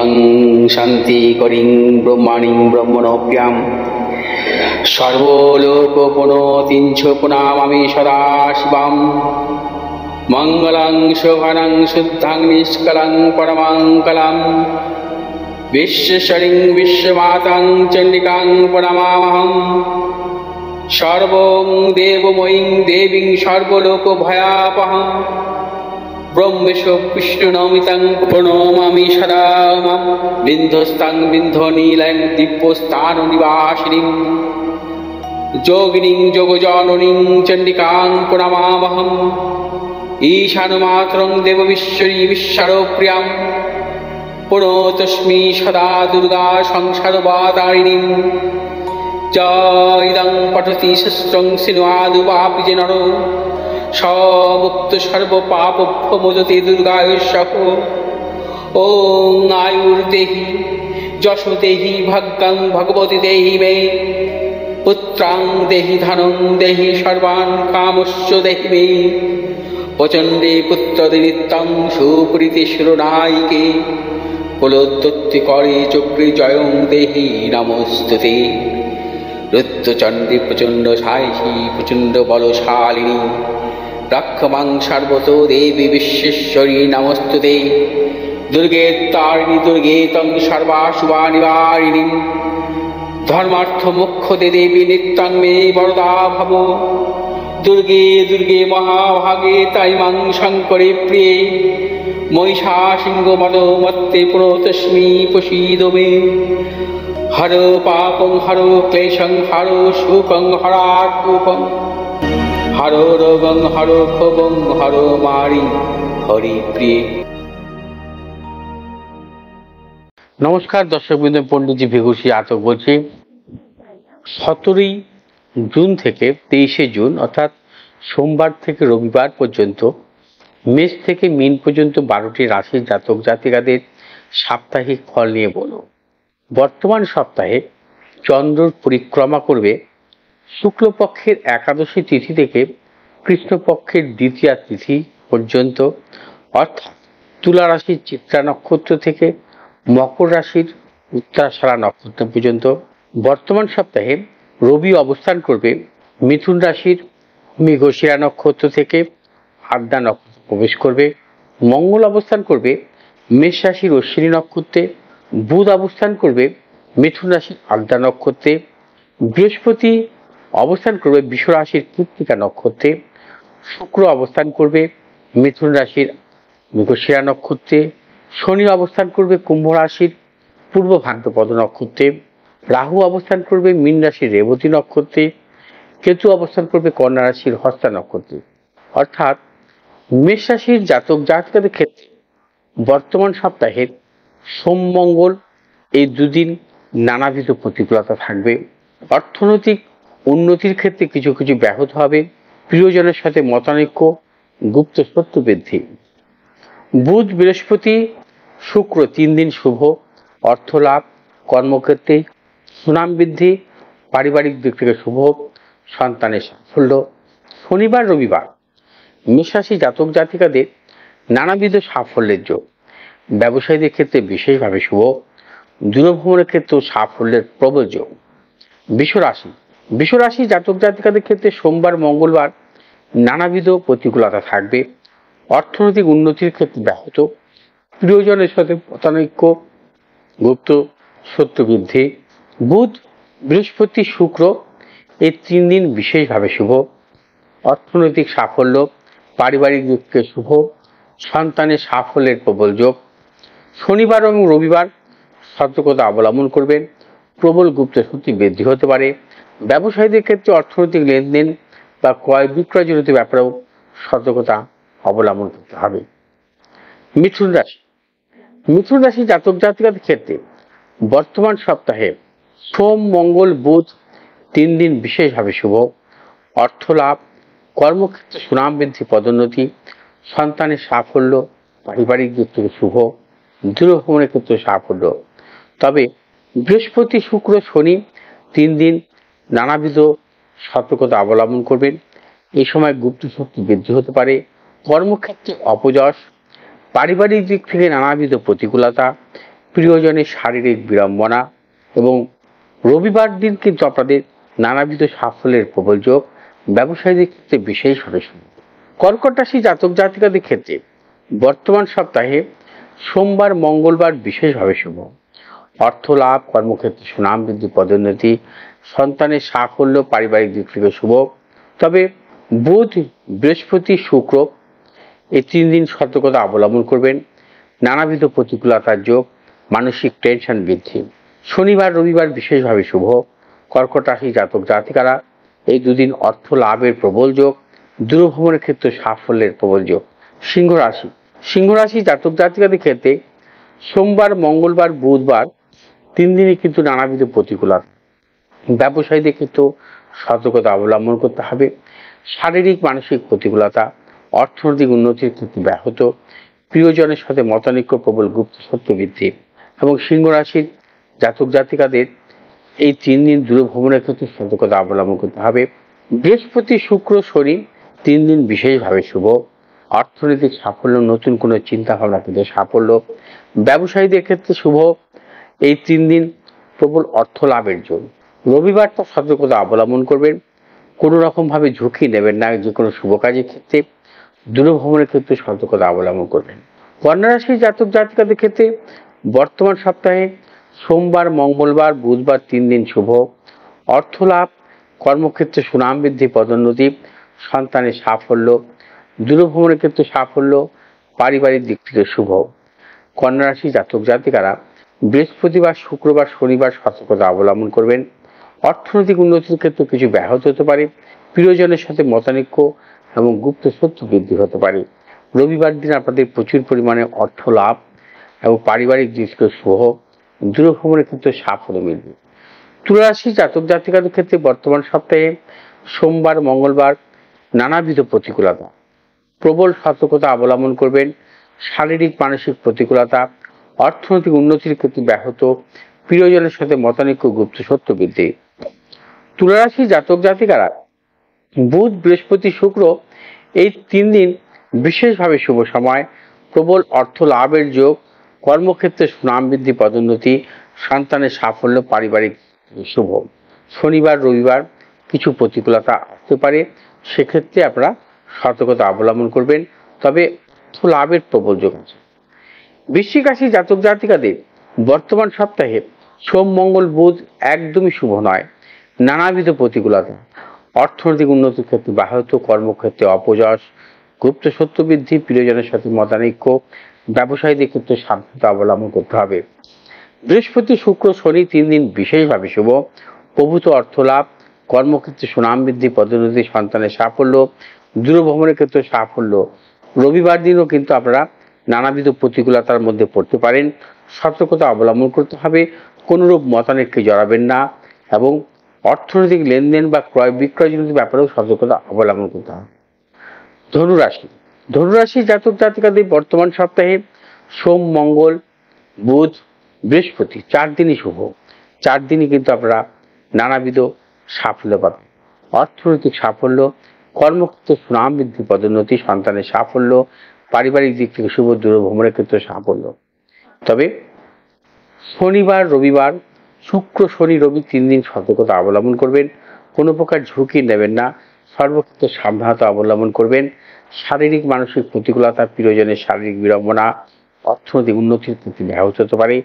শিবং শান্তি করিং ব্রহ্মাণিং ব্রহ্মণোপ্যাম সর্বলোকপুনতিঞ্চ প্রণামামি সদা শিবম মঙ্গলং শোভনং শুদ্ধং নিষ্কলং পরমঙ্গলম বিশ্বশ্বরিং বিশ্বমাতাং চণ্ডিকাং প্রণমামহম সর্বং দেবময়ীং দেবীং সর্বলোকভয়াপহম ব্রহ্মেশ বিষ্ণুনমিতং প্রণমামি সদা মাম বিন্ধস্তাং বিন্ধনীলং দিব্যস্থাননিবাসিনীং যোগিনীং যোগজননীং চণ্ডিকাং প্রণমামহম ঈশানমাতরং দেববিশ্বরী বিশ্বরপ্রিয়াং প্রণতস্মি সদা দুর্গা সংসারবাতারিণীং ইদং পঠতি শস্ত্রং সিনুয়াদুপাপি যে নর সমুক্ত সর্বপাপভ্যো মোদতে দুর্গায়ুষ্যঃ ওং আয়ুর্দেহি যশো দেহি ভাগ্যং ভগবতী দেহি মে পুত্রাং দেহি ধনং দেহি সর্বান কামস্য দেহি মে প্রচণ্ডে পুত্রদে নিত্যং সুপ্রীতি শিরোনায়িকে কুলোত্তত্তি করে চক্রে জয়ং দেহি নমস্তুতে রুদ্রচণ্ডী প্রচণ্ড সাহসী প্রচণ্ড বলশালিনী রক্ষমাং সর্বতো দেবী বিশ্বেশ্বরী নমস্তুতে দুর্গে তারিণী দুর্গে তং সর্বাশুভা নিবারিণী ধর্মার্থ মোক্ষদে দেবী নিত্যং মে বরদা ভব দুর্গে দুর্গে মহাভাগে তাই মাং শঙ্করে প্রিয়ে মহিষা সিংহ মদমত্তে প্রতস্মি প্রসীদ মে হর পাপং হর ক্লেশং হর শোকং হরাকুপং হর রোগং হর ক্ষোভং হর মারি হরি প্রিয়ে। নমস্কার দর্শকবৃন্দ, পণ্ডিতজি ভিঘুষী আতক বলছি। 17 জুন থেকে 23 জুন অর্থাৎ সোমবার থেকে রবিবার পর্যন্ত মেষ থেকে মীন পর্যন্ত 12টি রাশির জাতক জাতিকাদের সাপ্তাহিক ফল নিয়ে বলব। বর্তমান সপ্তাহে চন্দ্র পরিক্রমা করবে শুক্লপক্ষের একাদশী তিথি থেকে কৃষ্ণপক্ষের দ্বিতীয়া তিথি পর্যন্ত, অর্থাৎ তুলা রাশির চিত্রা নক্ষত্র থেকে মকর রাশির উত্তরাষাঢ়া নক্ষত্র পর্যন্ত। বর্তমান সপ্তাহে রবি অবস্থান করবে মিথুন রাশির মৃগশিরা নক্ষত্র থেকে আদ্রা নক্ষত্র প্রবেশ করবে। মঙ্গল অবস্থান করবে মেষ রাশির অশ্বিনী নক্ষত্রে, বুধ অবস্থান করবে মিথুন রাশির আদ্রা নক্ষত্রে, বৃহস্পতি অবস্থান করবে বৃষ রাশির কৃত্তিকা নক্ষত্রে, শুক্র অবস্থান করবে মিথুন রাশির মৃগশিরা নক্ষত্রে, শনি অবস্থান করবে কুম্ভ রাশির পূর্ব ভাদ্রপদ নক্ষত্রে, রাহু অবস্থান করবে মীন রাশির রেবতী নক্ষত্রে, কেতু অবস্থান করবে কন্যা রাশির হস্তা নক্ষত্রে। অর্থাৎ মেষ রাশির জাতক জাতিকাদের ক্ষেত্রে বর্তমান সপ্তাহের সোম মঙ্গল এই দুদিন নানাবিধ প্রতিকূলতা থাকবে। অর্থনৈতিক উন্নতির ক্ষেত্রে কিছু কিছু ব্যাহত হবে। প্রিয়জনের সাথে মতানৈক্য, গুপ্ত শত্রু বৃদ্ধি। বুধ বৃহস্পতি শুক্র 3 দিন শুভ, অর্থ লাভ, কর্মক্ষেত্রে সুনাম বৃদ্ধি, পারিবারিক দিক থেকে শুভ, সন্তানের সাফল্য। শনিবার রবিবার মেষ রাশি জাতক জাতিকাদের নানাবিধ সাফল্যের যোগ। ব্যবসায়ীদের ক্ষেত্রে বিশেষভাবে শুভ, দূরভ্রমণের ক্ষেত্রেও সাফল্যের প্রবল যোগ। বৃষ রাশি জাতক জাতিকাদের ক্ষেত্রে সোমবার মঙ্গলবার নানাবিধ প্রতিকূলতা থাকবে। অর্থনৈতিক উন্নতির ক্ষেত্রে ব্যাহত, প্রিয়জনের সাথে মতানৈক্য, গুপ্ত শত্রু বৃদ্ধি। বুধ বৃহস্পতি শুক্র এই 3 দিন বিশেষভাবে শুভ, অর্থনৈতিক সাফল্য, পারিবারিক দিক থেকে শুভ, সন্তানের সাফল্যের প্রবল যোগ। শনিবার এবং রবিবার সতর্কতা অবলম্বন করবেন, প্রবল গুপ্ত শক্তি বৃদ্ধি হতে পারে। ব্যবসায়ীদের ক্ষেত্রে অর্থনৈতিক লেনদেন বা ক্রয় বিক্রয় জনিত ব্যাপারেও সতর্কতা অবলম্বন করতে হবে। মিথুন রাশি জাতক জাতিকাদের ক্ষেত্রে বর্তমান সপ্তাহে সোম মঙ্গল বুধ 3 দিন বিশেষভাবে শুভ, অর্থ লাভ, কর্মক্ষেত্রে সুনাম বৃদ্ধি, পদোন্নতি, সন্তানের সাফল্য, পারিবারিক দিক থেকে শুভ, দূরভ্রমণের ক্ষেত্রে সাফল্য। তবে বৃহস্পতি শুক্র শনি 3 দিন নানাবিধ সতর্কতা অবলম্বন করবেন। এই সময় গুপ্ত শক্তি বৃদ্ধি হতে পারে, কর্মক্ষেত্রে অপযশ, পারিবারিক দিক থেকে নানাবিধ প্রতিকূলতা, প্রিয়জনের শারীরিক বিড়ম্বনা, এবং রবিবার দিন কিন্তু আপনাদের নানাবিধ সাফল্যের প্রবল যোগ, ব্যবসায়ীদের ক্ষেত্রে বিশেষভাবে শুভ। কর্কট রাশি জাতক জাতিকাদের ক্ষেত্রে বর্তমান সপ্তাহে সোমবার মঙ্গলবার বিশেষভাবে শুভ। অর্থ লাভ, কর্মক্ষেত্রে সুনাম বৃদ্ধি, পদোন্নতি, সন্তানের সাফল্য, পারিবারিক দিক থেকে শুভ। তবে বুধ, বৃহস্পতি, শুক্র এই 3 দিন সতর্কতা অবলম্বন করবেন। নানাবিধ প্রতিকূলতার যোগ, মানসিক টেনশন বৃদ্ধি। শনিবার রবিবার বিশেষভাবে শুভ। কর্কট রাশি জাতক জাতিকারা এই দুদিন অর্থ লাভের প্রবল যোগ, দূরভ্রমণের ক্ষেত্রে সাফল্যের প্রবল যোগ। সিংহ রাশি জাতক জাতিকাদের ক্ষেত্রে সোমবার মঙ্গলবার বুধবার 3 দিনই কিন্তু নানাবিধ প্রতিকূলতা, ব্যবসায়ীদের ক্ষেত্রেও সতর্কতা অবলম্বন করতে হবে। শারীরিক মানসিক প্রতিকূলতা, অর্থনৈতিক উন্নতির ক্ষেত্রে ব্যাহত, প্রিয়জনের সাথে মতানৈক্য, প্রবল গুপ্ত সত্য বৃদ্ধি। এবং সিংহ রাশির জাতক জাতিকাদের এই 3 দিন দূরভ্রমণের ক্ষেত্রে সতর্কতা অবলম্বন করতে হবে। বৃহস্পতি শুক্র শনি 3 দিন বিশেষভাবে শুভ। অর্থনৈতিক সাফল্য, নতুন কোনো চিন্তা ভাবনা কিন্তু সাফল্য, ব্যবসায়ীদের ক্ষেত্রে শুভ। এই 3 দিন প্রবল অর্থ লাভের জন্য রবিবারটা সতর্কতা অবলম্বন করবেন। কোনো রকম ভাবে ঝুঁকি নেবেন না। যে কোনো শুভ কাজের ক্ষেত্রে, দূরভ্রমণের ক্ষেত্রে সতর্কতা অবলম্বন করবেন। কন্যা রাশির জাতক জাতিকাদের ক্ষেত্রে বর্তমান সপ্তাহে সোমবার মঙ্গলবার বুধবার 3 দিন শুভ। অর্থ লাভ, কর্মক্ষেত্রে সুনাম বৃদ্ধি, পদোন্নতি, সন্তানের সাফল্য, দূরভ্রমণের ক্ষেত্রে সাফল্য, পারিবারিক দিক থেকে শুভ। কন্যা রাশি জাতক জাতিকারা বৃহস্পতিবার শুক্রবার শনিবার সতর্কতা অবলম্বন করবেন। অর্থনৈতিক উন্নতির ক্ষেত্রে কিছু ব্যাহত হতে পারে, প্রিয়জনের সাথে মতানৈক্য এবং গুপ্ত শত্রু বৃদ্ধি হতে পারে। রবিবার দিন আপনাদের প্রচুর পরিমাণে অর্থ লাভ এবং পারিবারিক দিক থেকে শুভ, দূরভ্রমণের ক্ষেত্রে সাফল্য মিলবে। তুলা রাশি জাতক জাতিকাদের ক্ষেত্রে বর্তমান সপ্তাহে সোমবার মঙ্গলবার নানাবিধ প্রতিকূলতা, প্রবল সতর্কতা অবলম্বন করবেন। শারীরিক মানসিক প্রতিকূলতা, অর্থনৈতিক উন্নতির ক্ষেত্রে ব্যাহত, প্রিয়জনের সাথে মতানৈক্য, গুপ্ত সত্য বৃদ্ধি। তুলা রাশি জাতক জাতিকারা বুধ বৃহস্পতি শুক্র এই 3 দিন বিশেষভাবে শুভ সময়, প্রবল অর্থ লাভের যোগ, কর্মক্ষেত্রে সুনাম বৃদ্ধি, পদোন্নতি, সন্তানের সাফল্য, পারিবারিক শুভ। শনিবার রবিবার কিছু প্রতিকূলতা আসতে পারে, সেক্ষেত্রে আপনারা সতর্কতা অবলম্বন করবেন। তবে লাভের প্রবল যোগ আছে। বৃশ্চিক রাশি জাতক জাতিকাদের বর্তমান সপ্তাহে সোম মঙ্গল বুধ একদমই শুভ নয়। নানাবিধ প্রতিকূলতা, অর্থনৈতিক উন্নতির ক্ষেত্রে ব্যাহত, কর্মক্ষেত্রে অপযশ, গুপ্ত সত্য বৃদ্ধি, প্রিয়জনের সাথে মতানৈক্য, ব্যবসায়ীদের ক্ষেত্রে সাবধানতা অবলম্বন করতে হবে। বৃহস্পতি শুক্র শনি 3 দিন বিশেষভাবে শুভ। প্রভূত অর্থ লাভ, কর্মক্ষেত্রে সুনাম বৃদ্ধি, পদোন্নতি, সন্তানের সাফল্য, দূরভ্রমণের ক্ষেত্রে সাফল্য। রবিবার দিনও কিন্তু আপনারা নানাবিধ প্রতিকূলতার মধ্যে পড়তে পারেন, সতর্কতা অবলম্বন করতে হবে। কোনরূপ মতানৈক্যে জড়াবেন না এবং অর্থনৈতিক লেনদেন বা ক্রয় বিক্রয়জনিত ব্যাপারেও সতর্কতা অবলম্বন করতে হবে। ধনুরাশি জাতক জাতিকাদের বর্তমান সপ্তাহে সোম মঙ্গল বুধ বৃহস্পতি 4 দিনই শুভ। 4 দিনই কিন্তু আপনারা নানাবিধ সাফল্য পাবেন। অর্থনৈতিক সাফল্য, কর্মক্ষেত্রে সুনাম বৃদ্ধি, পদোন্নতি, সন্তানের সাফল্য, পারিবারিক দিক থেকে শুভ, দূরভ্রমণের ক্ষেত্রে সাফল্য। তবে শনিবার রবিবার শুক্র শনি রবি 3 দিন সতর্কতা অবলম্বন করবেন। কোনো প্রকার ঝুঁকি নেবেন না, সর্বক্ষেত্রে সাবধানতা অবলম্বন করবেন। শারীরিক মানসিক প্রতিকূলতা, প্রিয়জনের শারীরিক বিড়ম্বনা, অর্থনৈতিক উন্নতির প্রতি ব্যাহত হতে পারে,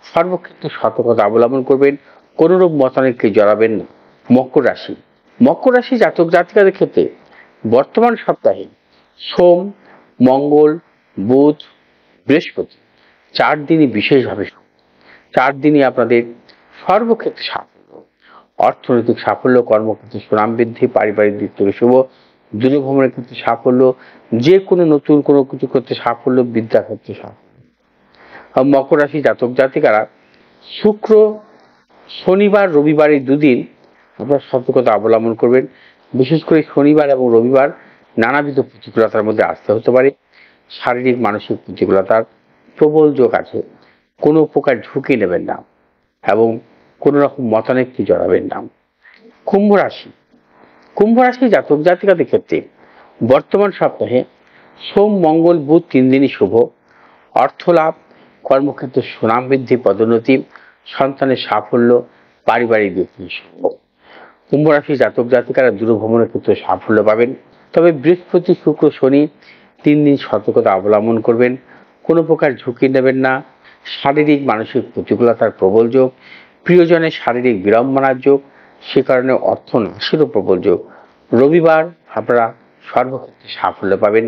সর্বক্ষেত্রে সতর্কতা অবলম্বন করবেন। কোনরূপ মতানৈক্যে জড়াবেন না। মকর রাশি জাতক জাতিকাদের ক্ষেত্রে বর্তমান সপ্তাহে সোম মঙ্গল বুধ বৃহস্পতি 4 দিনই বিশেষভাবে শুভ। 4 দিনই আপনাদের সর্বক্ষেত্রে সাফল্য, অর্থনৈতিক সাফল্য, কর্মক্ষেত্রে সুনাম বৃদ্ধি, পারিবারিক দিক থেকে শুভ, দূরভ্রমণের ক্ষেত্রে সাফল্য, যে কোনো নতুন কোনো কিছু করতে সাফল্য, বিদ্যা ক্ষেত্রে সাফল্য। মকর রাশি জাতক জাতিকারা শুক্র শনিবার রবিবার এই 2 দিন আপনারা সতর্কতা অবলম্বন করবেন। বিশেষ করে শনিবার এবং রবিবার নানাবিধ প্রতিকূলতার মধ্যে আসতে হতে পারে। শারীরিক মানসিক প্রতিকূলতার প্রবল যোগ আছে। কোনো প্রকার ঝুঁকি নেবেন না এবং কোনো রকম মতানৈক্যে জড়াবেন না। কুম্ভ রাশি জাতক জাতিকাদের ক্ষেত্রে বর্তমান সপ্তাহে সোম মঙ্গল বুধ 3 দিনই শুভ। অর্থ লাভ, কর্মক্ষেত্রে সুনাম বৃদ্ধি, পদোন্নতি, সন্তানের সাফল্য, পারিবারিক ব্যক্তির শুভ। কুম্ভ রাশি জাতক জাতিকারা দূরভ্রমণের ক্ষেত্রে সাফল্য পাবেন, তবে বৃহস্পতি, শুক্র, শনি 3 দিন সতর্কতা অবলম্বন করবেন। কোনো প্রকার ঝুঁকি নেবেন না। শারীরিক মানসিক প্রতিকূলতার প্রবল যোগ, প্রিয়জনের শারীরিক বিড়ম্বনার যোগ, সে কারণে অর্থ নাশেরও প্রবল যোগ। রবিবার আপনারা সর্বক্ষেত্রে সাফল্য পাবেন।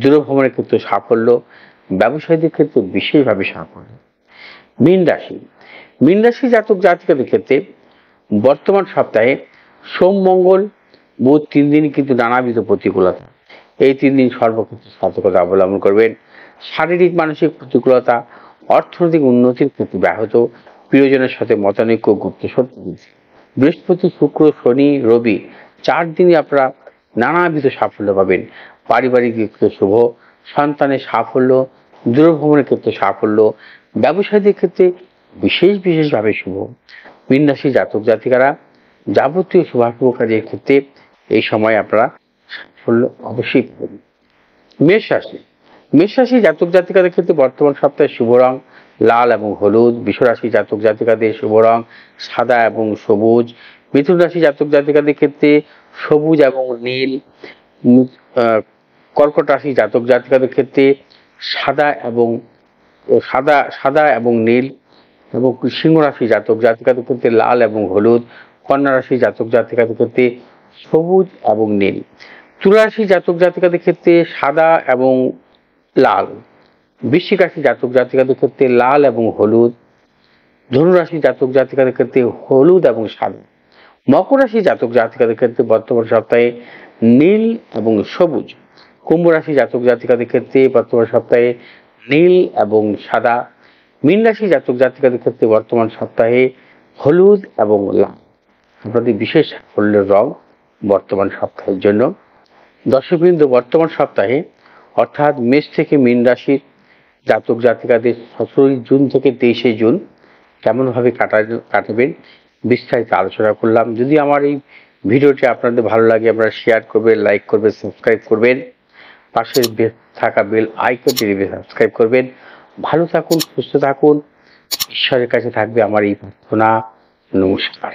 দূরভ্রমণের ক্ষেত্রে সাফল্য, ব্যবসায়ীদের ক্ষেত্রে বিশেষভাবে সাফল্য। মীন রাশি জাতক জাতিকাদের ক্ষেত্রে বর্তমান সপ্তাহে সোম, মঙ্গল, বুধ 3 দিন কিন্তু নানাবিধ প্রতিকূলতা। এই 3 দিন সর্বক্ষেত্রে সতর্কতা অবলম্বন করবেন। শারীরিক মানসিক প্রতিকূলতা, অর্থনৈতিক উন্নতির ক্ষেত্রে ব্যাহত, প্রিয়জনের সাথে মতানৈক্য, গুপ্ত শত্রু। বৃহস্পতি, শুক্র, শনি, রবি 4 দিনই আপনারা নানাবিধ সাফল্য পাবেন। পারিবারিক ক্ষেত্রে শুভ, সন্তানের সাফল্য, দূরভ্রমণের ক্ষেত্রে সাফল্য, ব্যবসায়ীদের ক্ষেত্রে বিশেষভাবে শুভ। মীন রাশি জাতক জাতিকারা যাবতীয় শুভাশুভ কাজের ক্ষেত্রে এই সময় আপনারা সাফল্য অবশ্যই পাবেন। মেষ রাশি জাতক জাতিকাদের ক্ষেত্রে বর্তমান সপ্তাহে শুভ রং লাল এবং হলুদ। বৃষ রাশি জাতক জাতিকাদের শুভ রং সাদা এবং সবুজ। মিথুন রাশি জাতক জাতিকাদের ক্ষেত্রে সবুজ এবং নীল। কর্কট রাশি জাতক জাতিকাদের ক্ষেত্রে সাদা এবং নীল, এবং সিংহ রাশি জাতক জাতিকাদের ক্ষেত্রে লাল এবং হলুদ। কন্যা রাশি জাতক জাতিকাদের ক্ষেত্রে সবুজ এবং নীল। তুলা রাশি জাতক জাতিকাদের ক্ষেত্রে সাদা এবং লাল। বৃশ্চিক রাশি জাতক জাতিকাদের ক্ষেত্রে লাল এবং হলুদ। ধনু রাশি জাতক জাতিকাদের ক্ষেত্রে হলুদ এবং সাদা। মকর রাশি জাতক জাতিকাদের ক্ষেত্রে বর্তমান সপ্তাহে নীল এবং সবুজ। কুম্ভ রাশি জাতক জাতিকাদের ক্ষেত্রে বর্তমান সপ্তাহে নীল এবং সাদা। মীন রাশি জাতক জাতিকাদের ক্ষেত্রে বর্তমান সপ্তাহে হলুদ এবং লাল। আপনাদের বিশেষ সাফল্যের রং বর্তমান সপ্তাহের জন্য। দর্শকবৃন্দ, বর্তমান সপ্তাহে অর্থাৎ মেষ থেকে মীন রাশির জাতক জাতিকাদের 17 জুন থেকে 23 জুন কেমনভাবে কাটাবেন বিস্তারিত আলোচনা করলাম। যদি আমার এই ভিডিওটি আপনাদের ভালো লাগে, আপনারা শেয়ার করবেন, লাইক করবেন, সাবস্ক্রাইব করবেন, পাশে থাকা বেল আইকনটি সাবস্ক্রাইব করবেন। ভালো থাকুন, সুস্থ থাকুন, ঈশ্বরের কাছে থাকবে আমার এই প্রার্থনা। নমস্কার।